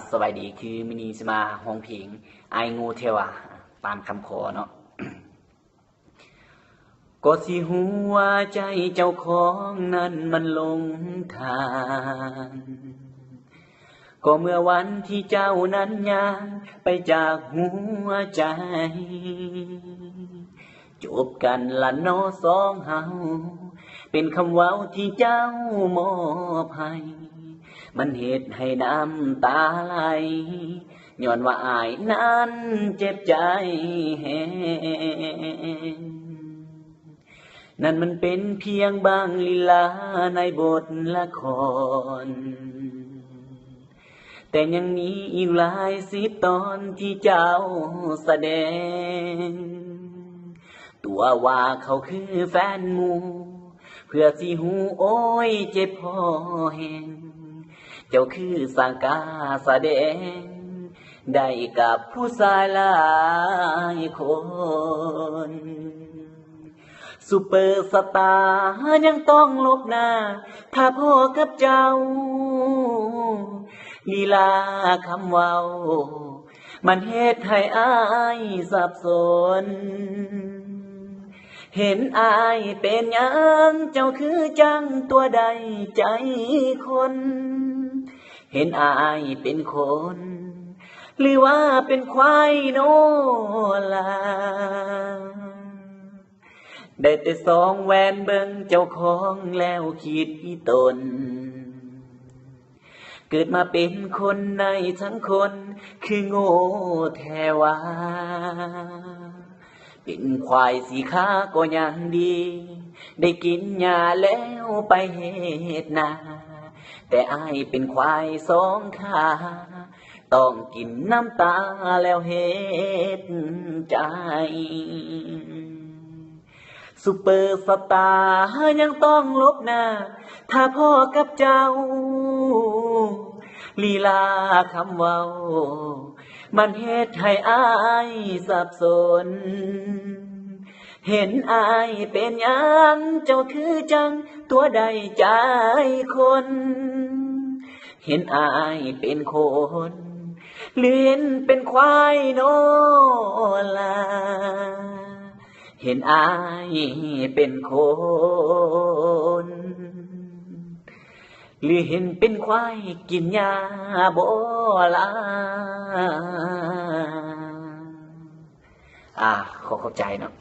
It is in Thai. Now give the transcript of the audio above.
สวัสดีคือมินีสมาห้องเพลงไองูเทวาตามคำขอเนาะก็สิหัวใจเจ้าของนั้นมันลงทางก็เมื่อวันที่เจ้านั้นย่างไปจากหัวใจจบกันละเนาะสองเฮาเป็นคำเว้าที่เจ้ามอบให้มันเหตุให้น้ำตาไหลย้อนว่าอายนั้นเจ็บใจแหงนั่นมันเป็นเพียงบางลีลาในบทละครแต่ยังมีอีกหลายสิบตอนที่เจ้าแสดงตัวว่าเขาคือแฟนหมู่เพื่อสิหูโอ้ยเจ็บพอแหงเจ้าคือสร้างกาแสดงได้กับผู้ชายหลายคนซุปเปอร์สตาร์ยังต้องลบหน้าถ้าพ่อกับเจ้าลีลาคำเว้ามันเฮ็ดให้อายสับสนเห็นอายเป็นหยังเจ้าคือจังตัวใดใจคนเห็นอายเป็นคนหรือว่าเป็นควายโนล่ะได้แต่สองแหวนเบิ่งเจ้าของแล้วคิดอีตนเกิดมาเป็นคนในทั้งคนคือโง่แท้ว่าเป็นควายสีขาก็ยังดีได้กินหญ้าแล้วไปเฮ็ดนาแต่อายเป็นควายสองขาต้องกินน้ำตาแล้วเฮ็ดใจซุปเปอร์สตาร์ยังต้องลบหน้าถ้าพ่อกับเจ้าลีลาคำเว้ามันเฮ็ดให้อายสับสนเห็นอายเป็นหยังเจ้าคือจังตัวใดใจคนเห็นอายเป็นคนหรือเห็นเป็นควายโนล่ะเห็นอายเป็นคนหรือเห็นเป็นควายกินหญ้าบ่ล่ะขอเข้าใจเนาะ